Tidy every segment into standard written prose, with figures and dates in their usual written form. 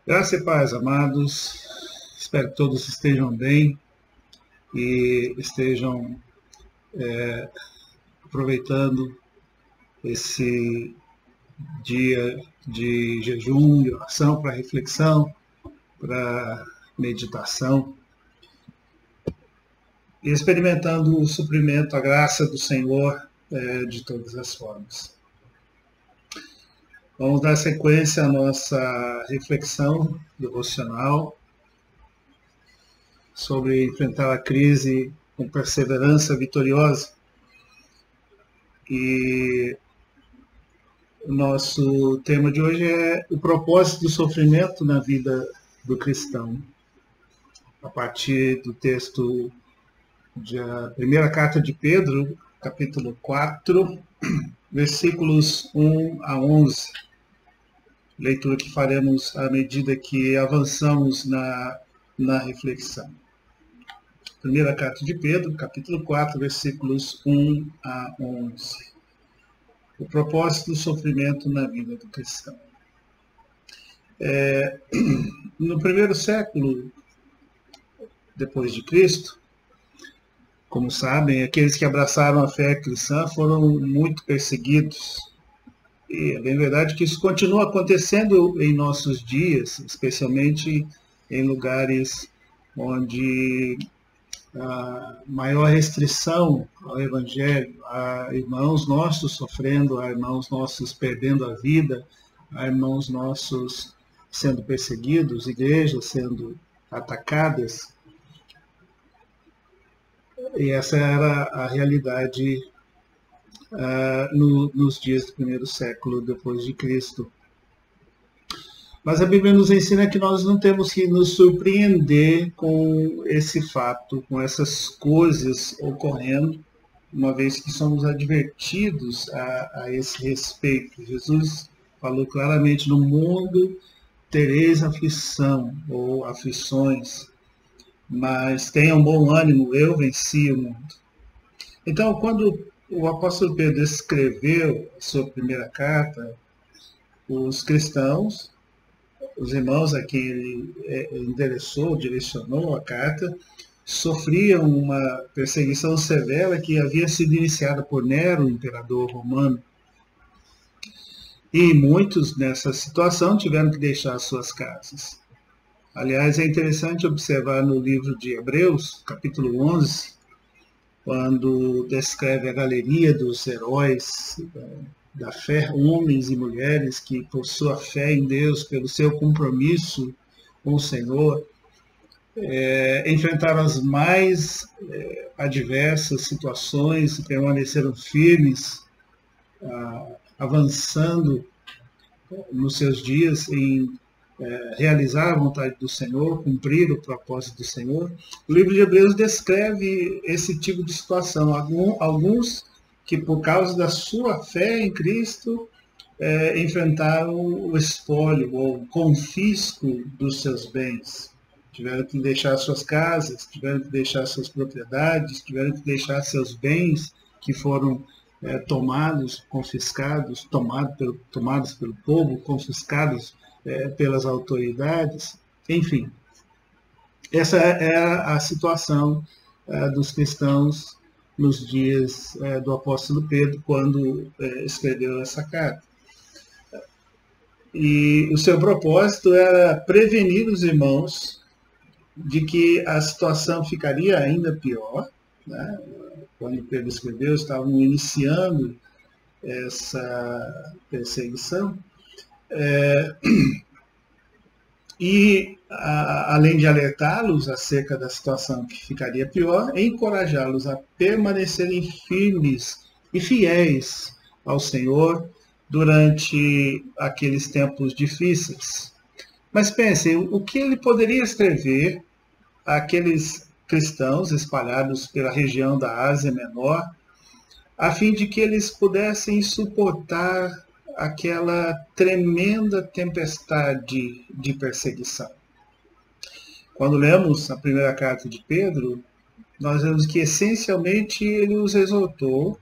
Graça e paz, amados. Espero que todos estejam bem e estejam aproveitando esse dia de jejum e oração para reflexão, para meditação, e experimentando o suprimento, a graça do Senhor de todas as formas. Vamos dar sequência à nossa reflexão devocional sobre enfrentar a crise com perseverança vitoriosa. E o nosso tema de hoje é o propósito do sofrimento na vida do cristão, a partir do texto da primeira carta de Pedro, capítulo 4, versículos 1 a 11. Leitura que faremos à medida que avançamos na reflexão. Primeira carta de Pedro, capítulo 4, versículos 1 a 11. O propósito do sofrimento na vida do cristão. No primeiro século depois de Cristo, como sabem, aqueles que abraçaram a fé cristã foram muito perseguidos. E é bem verdade que isso continua acontecendo em nossos dias, especialmente em lugares onde há maior restrição ao Evangelho, há irmãos nossos sofrendo, há irmãos nossos perdendo a vida, há irmãos nossos sendo perseguidos, igrejas sendo atacadas. E essa era a realidade nos dias do primeiro século depois de Cristo. Mas a Bíblia nos ensina que nós não temos que nos surpreender com esse fato, com essas coisas ocorrendo, uma vez que somos advertidos a esse respeito. Jesus falou claramente: no mundo tereis aflição ou aflições, mas tenham bom ânimo, eu venci o mundo. Então, quando o apóstolo Pedro escreveu a sua primeira carta, os cristãos, os irmãos a quem ele direcionou a carta, sofriam uma perseguição severa que havia sido iniciada por Nero, o imperador romano. E muitos, nessa situação, tiveram que deixar suas casas. Aliás, é interessante observar no livro de Hebreus, capítulo 11, quando descreve a galeria dos heróis da fé, homens e mulheres que, por sua fé em Deus, pelo seu compromisso com o Senhor, enfrentaram as mais adversas situações e permaneceram firmes, avançando nos seus dias em realizar a vontade do Senhor, cumprir o propósito do Senhor. O livro de Hebreus descreve esse tipo de situação. Alguns que, por causa da sua fé em Cristo, enfrentaram o espólio ou o confisco dos seus bens. Tiveram que deixar suas casas, tiveram que deixar suas propriedades, tiveram que deixar seus bens que foram tomados, confiscados, tomados pelo povo, confiscados pelas autoridades. Enfim, essa é a situação dos cristãos nos dias do apóstolo Pedro, quando escreveu essa carta. E o seu propósito era prevenir os irmãos de que a situação ficaria ainda pior, né? Quando Pedro escreveu, estavam iniciando essa perseguição. E, além de alertá-los acerca da situação que ficaria pior, encorajá-los a permanecerem firmes e fiéis ao Senhor durante aqueles tempos difíceis. Mas pensem, o que ele poderia escrever àqueles cristãos espalhados pela região da Ásia Menor, a fim de que eles pudessem suportar aquela tremenda tempestade de perseguição. Quando lemos a primeira carta de Pedro, nós vemos que essencialmente ele os exortou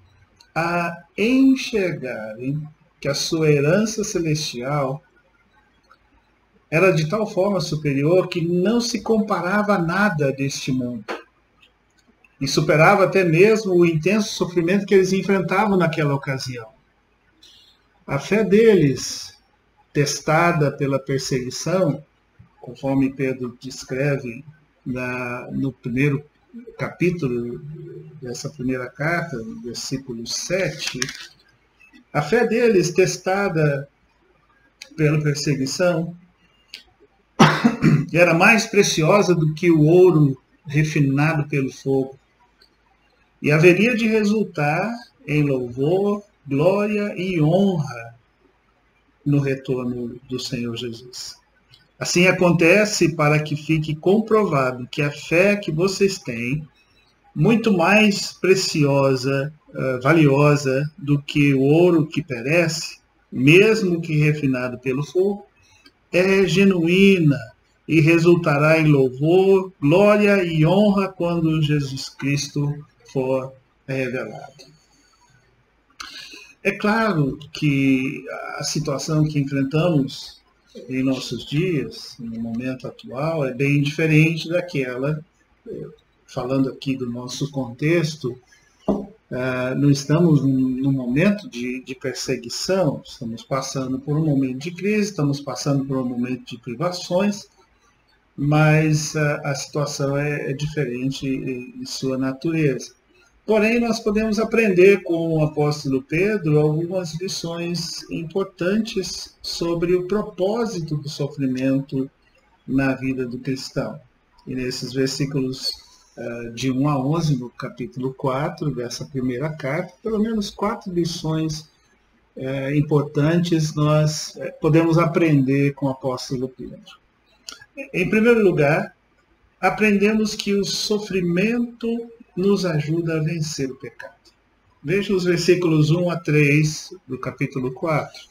a enxergarem que a sua herança celestial era de tal forma superior que não se comparava a nada deste mundo. E superava até mesmo o intenso sofrimento que eles enfrentavam naquela ocasião. A fé deles, testada pela perseguição, conforme Pedro descreve no primeiro capítulo dessa primeira carta, no versículo 7, a fé deles, testada pela perseguição, era mais preciosa do que o ouro refinado pelo fogo, e haveria de resultar em louvor, glória e honra no retorno do Senhor Jesus. Assim acontece para que fique comprovado que a fé que vocês têm, muito mais preciosa, valiosa do que o ouro que perece, mesmo que refinado pelo fogo, é genuína e resultará em louvor, glória e honra quando Jesus Cristo for revelado. É claro que a situação que enfrentamos em nossos dias, no momento atual, é bem diferente daquela, falando aqui do nosso contexto, não estamos num momento de perseguição, estamos passando por um momento de crise, estamos passando por um momento de privações, mas a situação é diferente em sua natureza. Porém, nós podemos aprender com o apóstolo Pedro algumas lições importantes sobre o propósito do sofrimento na vida do cristão. E nesses versículos de 1 a 11, no capítulo 4 dessa primeira carta, pelo menos 4 lições importantes nós podemos aprender com o apóstolo Pedro. Em primeiro lugar, aprendemos que o sofrimento nos ajuda a vencer o pecado. Veja os versículos 1 a 3 do capítulo 4.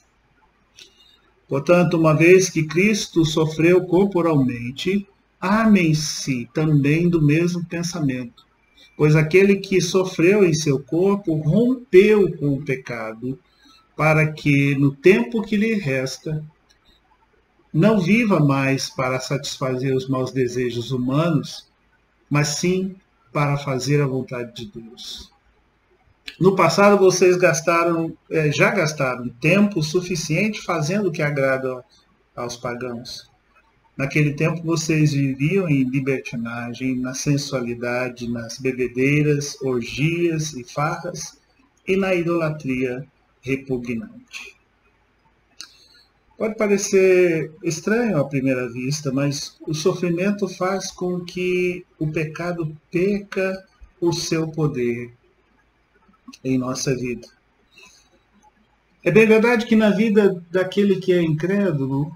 Portanto, uma vez que Cristo sofreu corporalmente, amem-se também do mesmo pensamento, pois aquele que sofreu em seu corpo rompeu com o pecado, para que, no tempo que lhe resta, não viva mais para satisfazer os maus desejos humanos, mas sim para fazer a vontade de Deus. No passado, vocês já gastaram tempo suficiente fazendo o que agrada aos pagãos. Naquele tempo, vocês viviam em libertinagem, na sensualidade, nas bebedeiras, orgias e farras, e na idolatria repugnante. Pode parecer estranho à primeira vista, mas o sofrimento faz com que o pecado perca o seu poder em nossa vida. É bem verdade que na vida daquele que é incrédulo,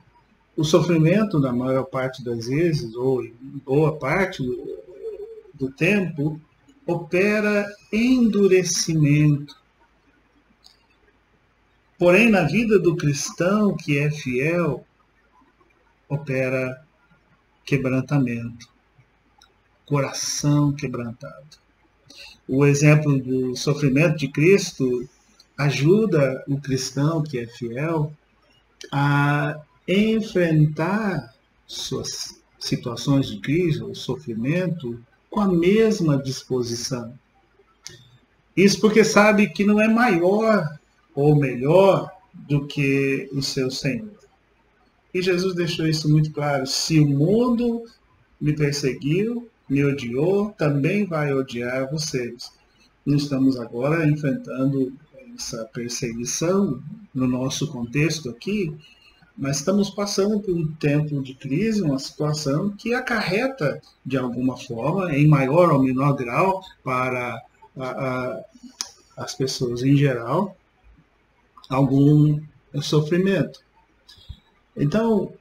o sofrimento, na maior parte das vezes, ou em boa parte do tempo, opera endurecimento. Porém, na vida do cristão que é fiel, opera quebrantamento, coração quebrantado. O exemplo do sofrimento de Cristo ajuda o cristão que é fiel a enfrentar suas situações de crise ou sofrimento com a mesma disposição. Isso porque sabe que não é maior ou melhor do que o seu Senhor. E Jesus deixou isso muito claro. Se o mundo me perseguiu, me odiou, também vai odiar vocês. Nós estamos agora enfrentando essa perseguição no nosso contexto aqui, mas estamos passando por um tempo de crise, uma situação que acarreta, de alguma forma, em maior ou menor grau, para as pessoas em geral, algum sofrimento. Então,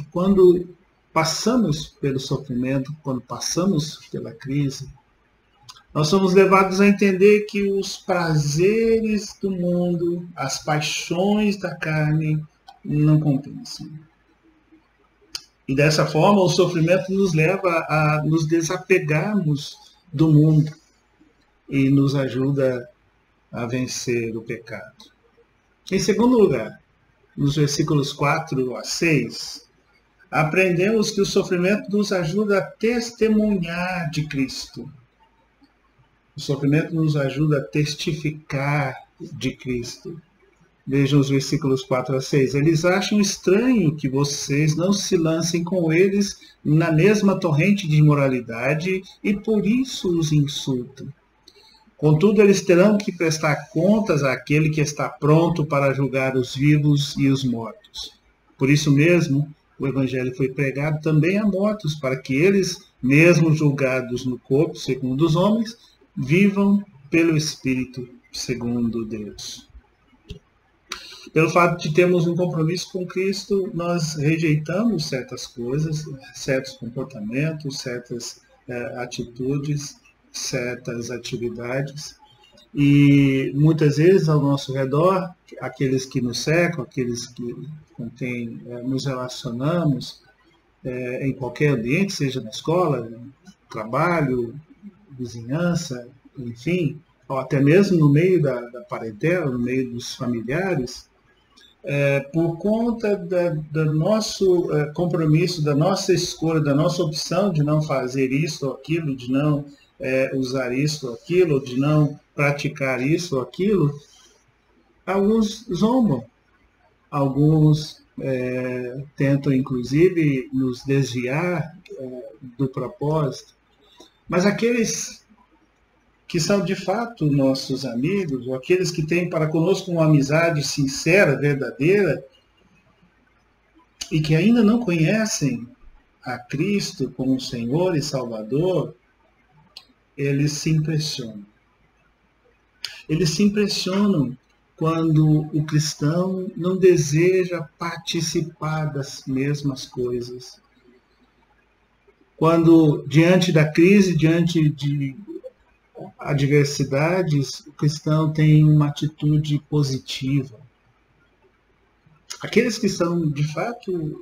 quando passamos pelo sofrimento, quando passamos pela crise, nós somos levados a entender que os prazeres do mundo, as paixões da carne, não compensam. E dessa forma, o sofrimento nos leva a nos desapegarmos do mundo e nos ajuda a vencer o pecado. Em segundo lugar, nos versículos 4 a 6, aprendemos que o sofrimento nos ajuda a testemunhar de Cristo. O sofrimento nos ajuda a testificar de Cristo. Vejam os versículos 4 a 6. Eles acham estranho que vocês não se lancem com eles na mesma torrente de imoralidade e por isso os insultam. Contudo, eles terão que prestar contas àquele que está pronto para julgar os vivos e os mortos. Por isso mesmo, o Evangelho foi pregado também a mortos, para que eles, mesmo julgados no corpo, segundo os homens, vivam pelo Espírito, segundo Deus. Pelo fato de termos um compromisso com Cristo, nós rejeitamos certas coisas, certos comportamentos, certas atitudes, certas atividades. E muitas vezes ao nosso redor, aqueles que nos cercam, aqueles com quem nos relacionamos, em qualquer ambiente, seja na escola, no trabalho, vizinhança, enfim, ou até mesmo no meio da parentela, no meio dos familiares, por conta do nosso compromisso, da nossa escolha, da nossa opção de não fazer isso ou aquilo, de não usar isso ou aquilo, de não praticar isso ou aquilo, alguns zombam, alguns tentam inclusive nos desviar do propósito, mas aqueles que são de fato nossos amigos, ou aqueles que têm para conosco uma amizade sincera, verdadeira, e que ainda não conhecem a Cristo como Senhor e Salvador, eles se impressionam. Eles se impressionam quando o cristão não deseja participar das mesmas coisas. Quando, diante da crise, diante de adversidades, o cristão tem uma atitude positiva. Aqueles que são, de fato,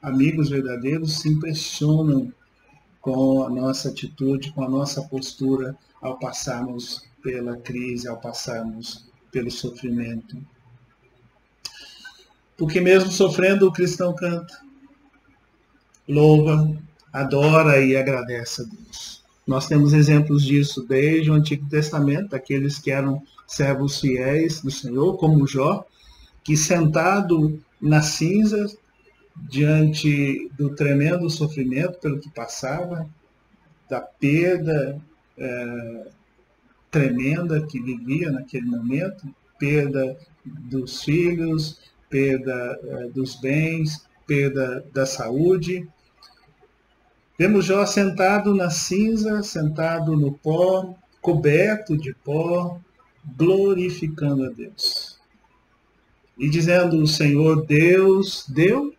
amigos verdadeiros se impressionam com a nossa atitude, com a nossa postura ao passarmos pela crise, ao passarmos pelo sofrimento. Porque mesmo sofrendo, o cristão canta, louva, adora e agradece a Deus. Nós temos exemplos disso desde o Antigo Testamento, aqueles que eram servos fiéis do Senhor, como Jó, que sentado na cinza, diante do tremendo sofrimento pelo que passava, da perda tremenda que vivia naquele momento, perda dos filhos, perda dos bens, perda da saúde. Vemos Jó sentado na cinza, sentado no pó, coberto de pó, glorificando a Deus. E dizendo, o Senhor Deus deu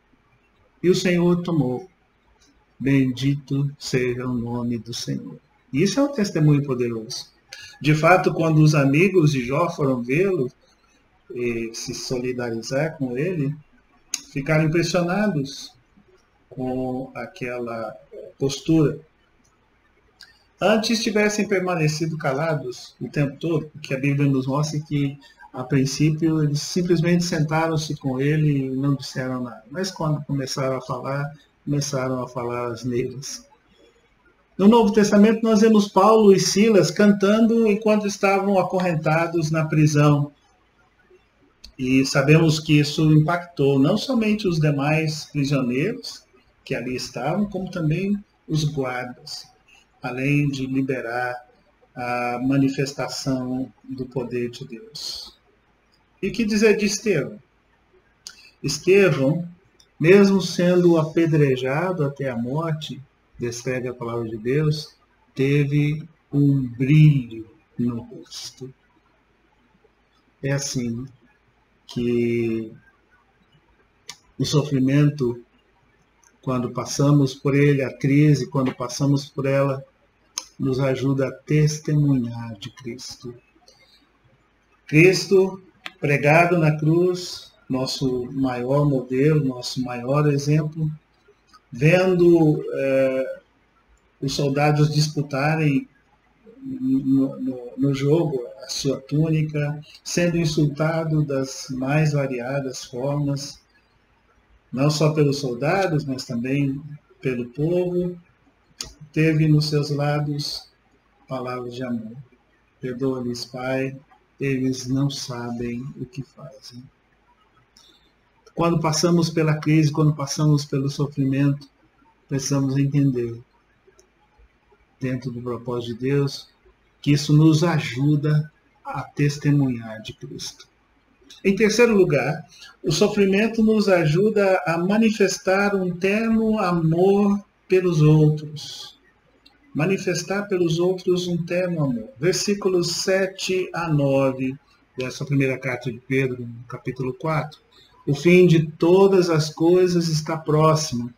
e o Senhor tomou. Bendito seja o nome do Senhor. Isso é um testemunho poderoso. De fato, quando os amigos de Jó foram vê-lo e se solidarizar com ele, ficaram impressionados com aquela postura. Antes tivessem permanecido calados o tempo todo, porque a Bíblia nos mostra que, a princípio, eles simplesmente sentaram-se com ele e não disseram nada. Mas quando começaram a falar asneiras. No Novo Testamento nós vemos Paulo e Silas cantando enquanto estavam acorrentados na prisão. E sabemos que isso impactou não somente os demais prisioneiros que ali estavam, como também os guardas, além de liberar a manifestação do poder de Deus. E que dizer de Estevão? Estevão, mesmo sendo apedrejado até a morte, descreve a palavra de Deus, teve um brilho no rosto. É assim que o sofrimento, quando passamos por ele, a crise, quando passamos por ela, nos ajuda a testemunhar de Cristo. Cristo pregado na cruz, nosso maior modelo, nosso maior exemplo, vendo os soldados disputarem no jogo a sua túnica, sendo insultado das mais variadas formas, não só pelos soldados, mas também pelo povo, teve nos seus lábios palavras de amor. Perdoa-lhes, Pai, eles não sabem o que fazem. Quando passamos pela crise, quando passamos pelo sofrimento, precisamos entender, dentro do propósito de Deus, que isso nos ajuda a testemunhar de Cristo. Em terceiro lugar, o sofrimento nos ajuda a manifestar um terno amor pelos outros. Manifestar pelos outros um terno amor. Versículos 7 a 9, dessa primeira carta de Pedro, no capítulo 4. O fim de todas as coisas está próximo.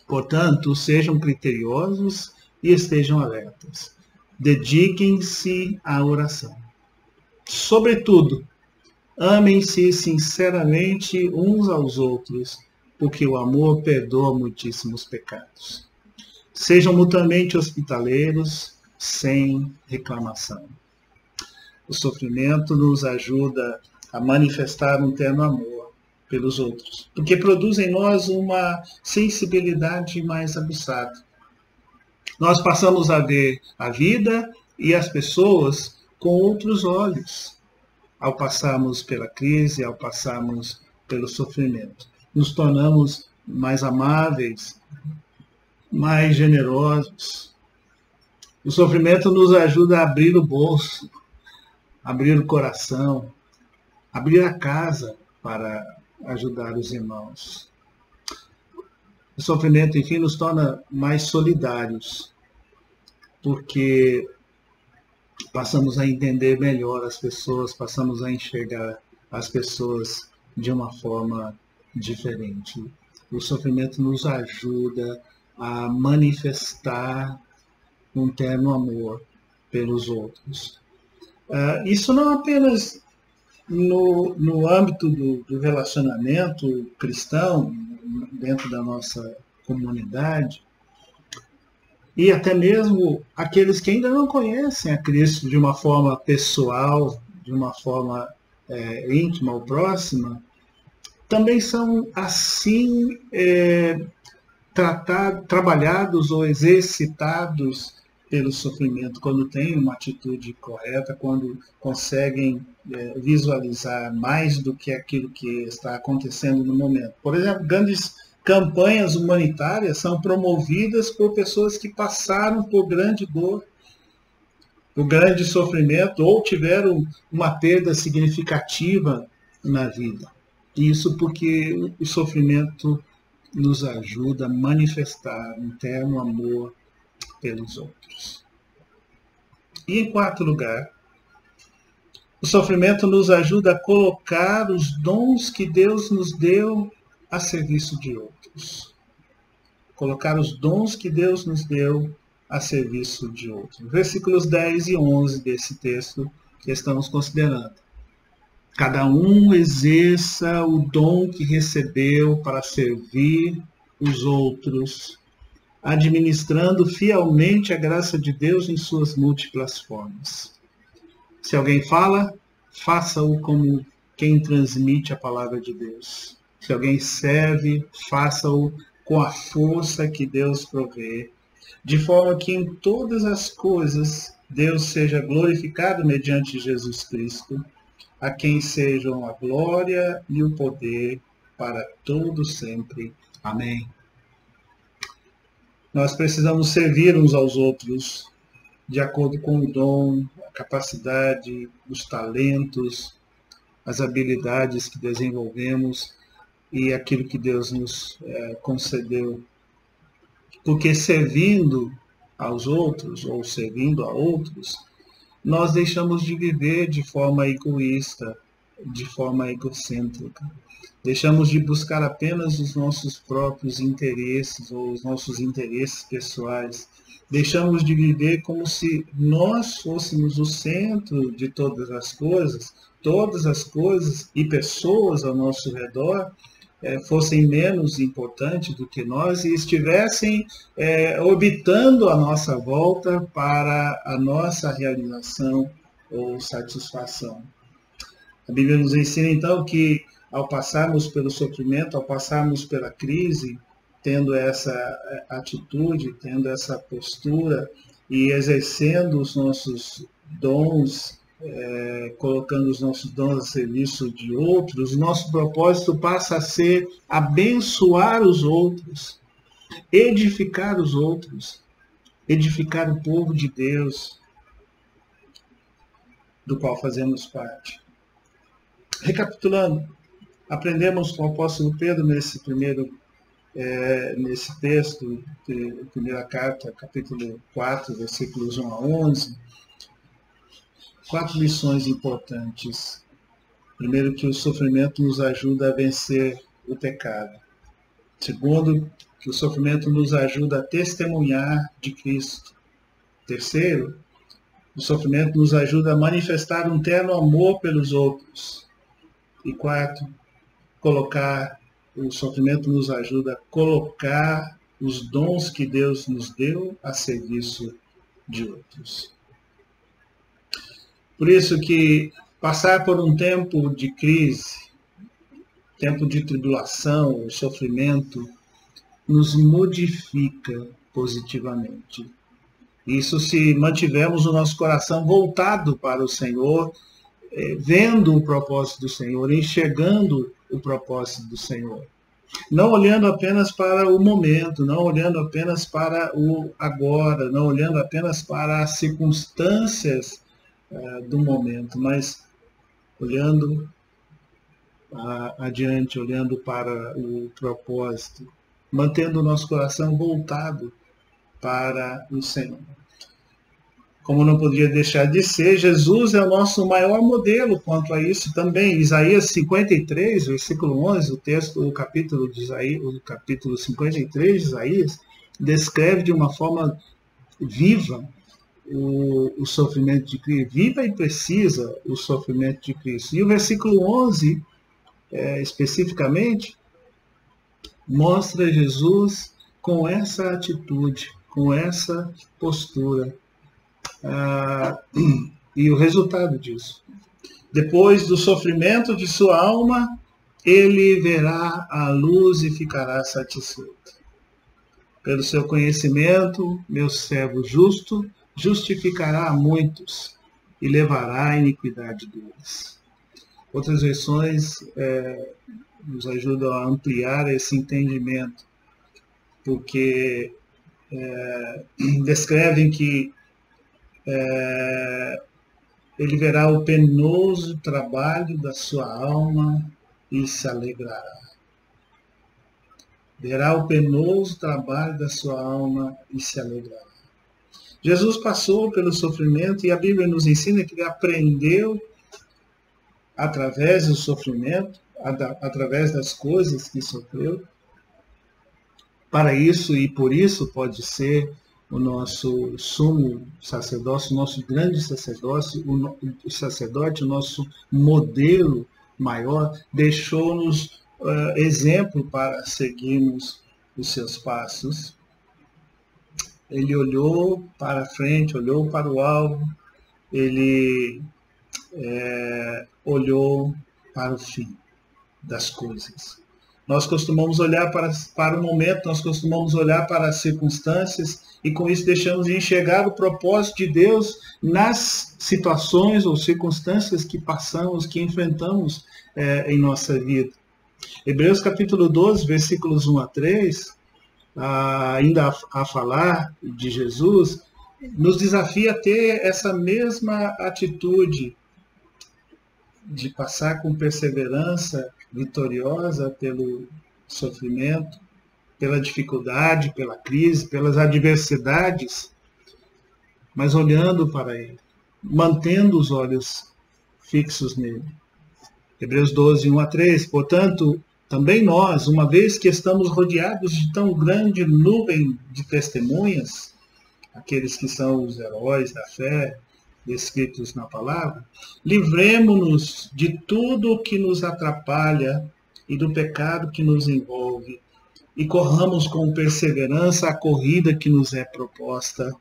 Portanto, sejam criteriosos e estejam alertas. Dediquem-se à oração. Sobretudo, amem-se sinceramente uns aos outros, porque o amor perdoa muitíssimos pecados. Sejam mutuamente hospitaleiros, sem reclamação. O sofrimento nos ajuda a manifestar um terno amor pelos outros, porque produz em nós uma sensibilidade mais aguçada. Nós passamos a ver a vida e as pessoas com outros olhos, ao passarmos pela crise, ao passarmos pelo sofrimento. Nos tornamos mais amáveis, mais generosos. O sofrimento nos ajuda a abrir o bolso, abrir o coração, abrir a casa para ajudar os irmãos. O sofrimento, enfim, nos torna mais solidários, porque passamos a entender melhor as pessoas, passamos a enxergar as pessoas de uma forma diferente. O sofrimento nos ajuda a manifestar um terno amor pelos outros. Isso não apenas no âmbito do relacionamento cristão, dentro da nossa comunidade, e até mesmo aqueles que ainda não conhecem a Cristo de uma forma pessoal, de uma forma íntima ou próxima, também são assim trabalhados ou exercitados pelo sofrimento, quando têm uma atitude correta, quando conseguem visualizar mais do que aquilo que está acontecendo no momento. Por exemplo, grandes campanhas humanitárias são promovidas por pessoas que passaram por grande dor, por grande sofrimento, ou tiveram uma perda significativa na vida. Isso porque o sofrimento nos ajuda a manifestar um terno amor pelos outros. E em quarto lugar, o sofrimento nos ajuda a colocar os dons que Deus nos deu a serviço de outros. Colocar os dons que Deus nos deu a serviço de outros. Versículos 10 e 11 desse texto que estamos considerando. Cada um exerça o dom que recebeu para servir os outros, administrando fielmente a graça de Deus em suas múltiplas formas. Se alguém fala, faça-o como quem transmite a palavra de Deus. Se alguém serve, faça-o com a força que Deus provê, de forma que em todas as coisas Deus seja glorificado mediante Jesus Cristo, a quem sejam a glória e o poder para todo sempre. Amém. Nós precisamos servir uns aos outros de acordo com o dom, a capacidade, os talentos, as habilidades que desenvolvemos e aquilo que Deus nos concedeu. Porque servindo aos outros, ou servindo a outros, nós deixamos de viver de forma egoísta, de forma egocêntrica. Deixamos de buscar apenas os nossos próprios interesses ou os nossos interesses pessoais. Deixamos de viver como se nós fôssemos o centro de todas as coisas e pessoas ao nosso redor fossem menos importantes do que nós e estivessem orbitando a nossa volta para a nossa realização ou satisfação. A Bíblia nos ensina, então, que ao passarmos pelo sofrimento, ao passarmos pela crise, tendo essa atitude, tendo essa postura e exercendo os nossos dons, colocando os nossos dons a serviço de outros, nosso propósito passa a ser abençoar os outros, edificar os outros, edificar o povo de Deus, do qual fazemos parte. Recapitulando, aprendemos com o apóstolo Pedro nesse texto, de primeira carta, capítulo 4, versículos 1 a 11, 4 lições importantes. Primeiro, que o sofrimento nos ajuda a vencer o pecado. Segundo, que o sofrimento nos ajuda a testemunhar de Cristo. Terceiro, o sofrimento nos ajuda a manifestar um terno amor pelos outros. E quarto, o sofrimento nos ajuda a colocar os dons que Deus nos deu a serviço de outros. Por isso que passar por um tempo de crise, tempo de tribulação, sofrimento, nos modifica positivamente. Isso se mantivermos o nosso coração voltado para o Senhor, vendo o propósito do Senhor, enxergando o propósito do Senhor. Não olhando apenas para o momento, não olhando apenas para o agora, não olhando apenas para as circunstâncias do momento, mas olhando adiante, olhando para o propósito, mantendo o nosso coração voltado para o Senhor. Como não poderia deixar de ser, Jesus é o nosso maior modelo quanto a isso também. Isaías 53, versículo 11, o capítulo 53 de Isaías, descreve de uma forma viva o sofrimento de Cristo, viva e precisa o sofrimento de Cristo. E o versículo 11, especificamente, mostra Jesus com essa atitude, com essa postura. E o resultado disso. Depois do sofrimento de sua alma, ele verá a luz e ficará satisfeito. Pelo seu conhecimento, meu servo justo justificará a muitos e levará a iniquidade deles. Outras versões nos ajudam a ampliar esse entendimento, porque descrevem que ele verá o penoso trabalho da sua alma e se alegrará. Verá o penoso trabalho da sua alma e se alegrará. Jesus passou pelo sofrimento e a Bíblia nos ensina que ele aprendeu através do sofrimento, através das coisas que sofreu. Para isso e por isso pode ser o nosso sumo sacerdócio, o nosso grande sacerdócio, o sacerdote, o nosso modelo maior, deixou-nos exemplo para seguirmos os seus passos. Ele olhou para frente, olhou para o alvo, ele olhou para o fim das coisas. Nós costumamos olhar para o momento, nós costumamos olhar para as circunstâncias e com isso deixamos de enxergar o propósito de Deus nas situações ou circunstâncias que passamos, que enfrentamos em nossa vida. Hebreus capítulo 12, versículos 1 a 3, ainda a falar de Jesus, nos desafia a ter essa mesma atitude de passar com perseverança vitoriosa pelo sofrimento, pela dificuldade, pela crise, pelas adversidades, mas olhando para Ele, mantendo os olhos fixos nele. Hebreus 12, 1 a 3, portanto, também nós, uma vez que estamos rodeados de tão grande nuvem de testemunhas, aqueles que são os heróis da fé, descritos na palavra, livremo-nos de tudo o que nos atrapalha e do pecado que nos envolve, e corramos com perseverança a corrida que nos é proposta,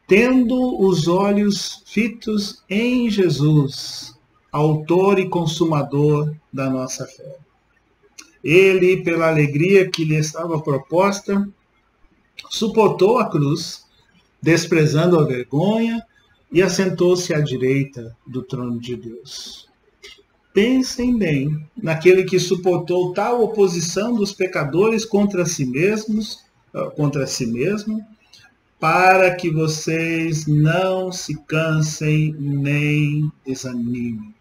tendo os olhos fitos em Jesus, autor e consumador da nossa fé. Ele, pela alegria que lhe estava proposta, suportou a cruz, desprezando a vergonha, e assentou-se à direita do trono de Deus. Pensem bem naquele que suportou tal oposição dos pecadores contra si mesmo, para que vocês não se cansem nem desanimem.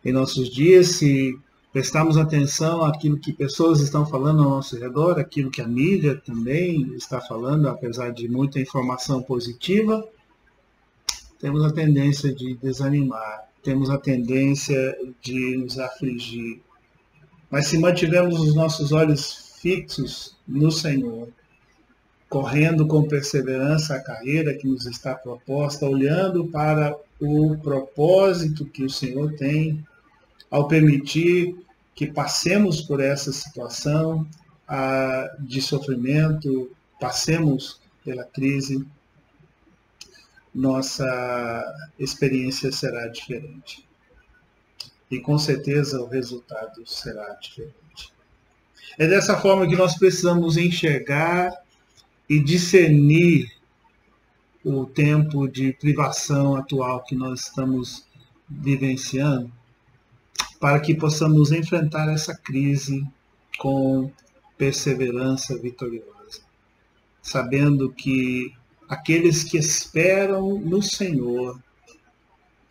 Em nossos dias, se prestarmos atenção àquilo que pessoas estão falando ao nosso redor, aquilo que a mídia também está falando, apesar de muita informação positiva, temos a tendência de desanimar, temos a tendência de nos afligir. Mas se mantivermos os nossos olhos fixos no Senhor, correndo com perseverança a carreira que nos está proposta, olhando para o propósito que o Senhor tem, ao permitir que passemos por essa situação de sofrimento, passemos pela crise, nossa experiência será diferente. E com certeza o resultado será diferente. É dessa forma que nós precisamos enxergar e discernir o tempo de privação atual que nós estamos vivenciando, para que possamos enfrentar essa crise com perseverança vitoriosa, sabendo que aqueles que esperam no Senhor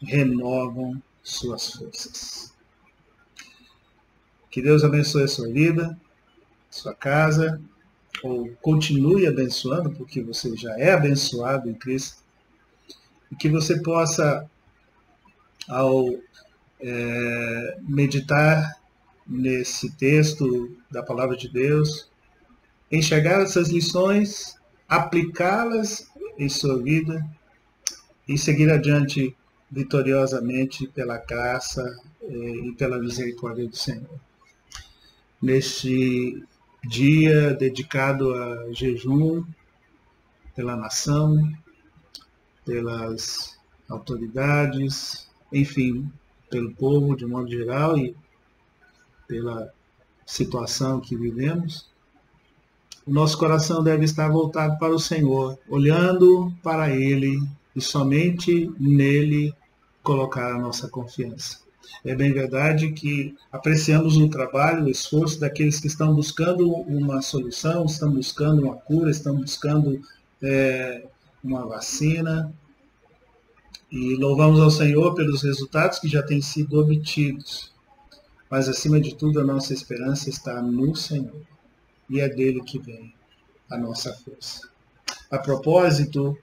renovam suas forças. Que Deus abençoe a sua vida, sua casa, ou continue abençoando, porque você já é abençoado em Cristo, e que você possa, ao meditar nesse texto da Palavra de Deus, enxergar essas lições, aplicá-las em sua vida e seguir adiante vitoriosamente pela graça e pela misericórdia do Senhor. Neste dia dedicado a jejum pela nação, pelas autoridades, enfim, pelo povo de modo geral e pela situação que vivemos, o nosso coração deve estar voltado para o Senhor, olhando para Ele e somente nele colocar a nossa confiança. É bem verdade que apreciamos o trabalho, o esforço daqueles que estão buscando uma solução, estão buscando uma cura, estão buscando uma vacina, e louvamos ao Senhor pelos resultados que já têm sido obtidos. Mas, acima de tudo, a nossa esperança está no Senhor. E é dele que vem a nossa força. A propósito,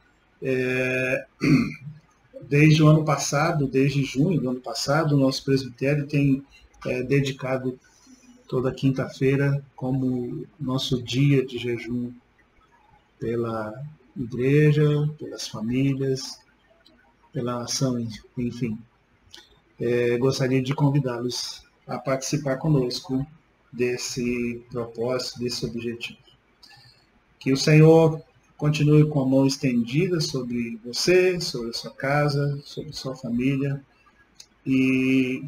desde o ano passado, desde junho do ano passado, o nosso presbitério tem dedicado toda quinta-feira como nosso dia de jejum pela igreja, pelas famílias, pela nação, enfim. Gostaria de convidá-los a participar conosco desse propósito, desse objetivo. Que o Senhor continue com a mão estendida sobre você, sobre a sua casa, sobre a sua família. E,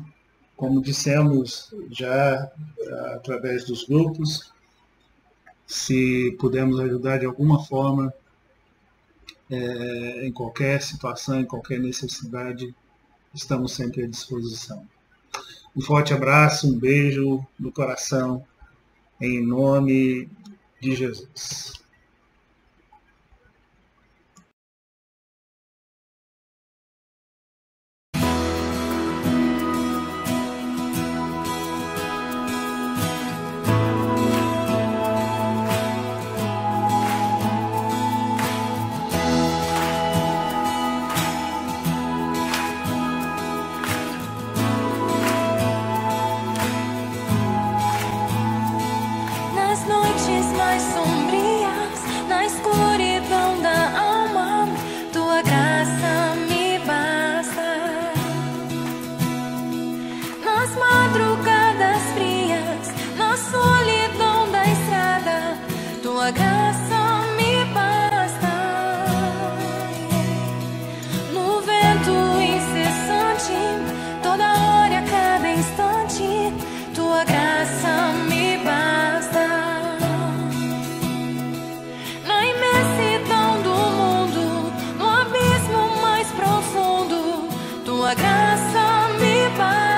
como dissemos já através dos grupos, se pudermos ajudar de alguma forma, em qualquer situação, em qualquer necessidade, estamos sempre à disposição. Um forte abraço, um beijo no coração, em nome de Jesus. Nas noites mais sombrias tua graça me basta.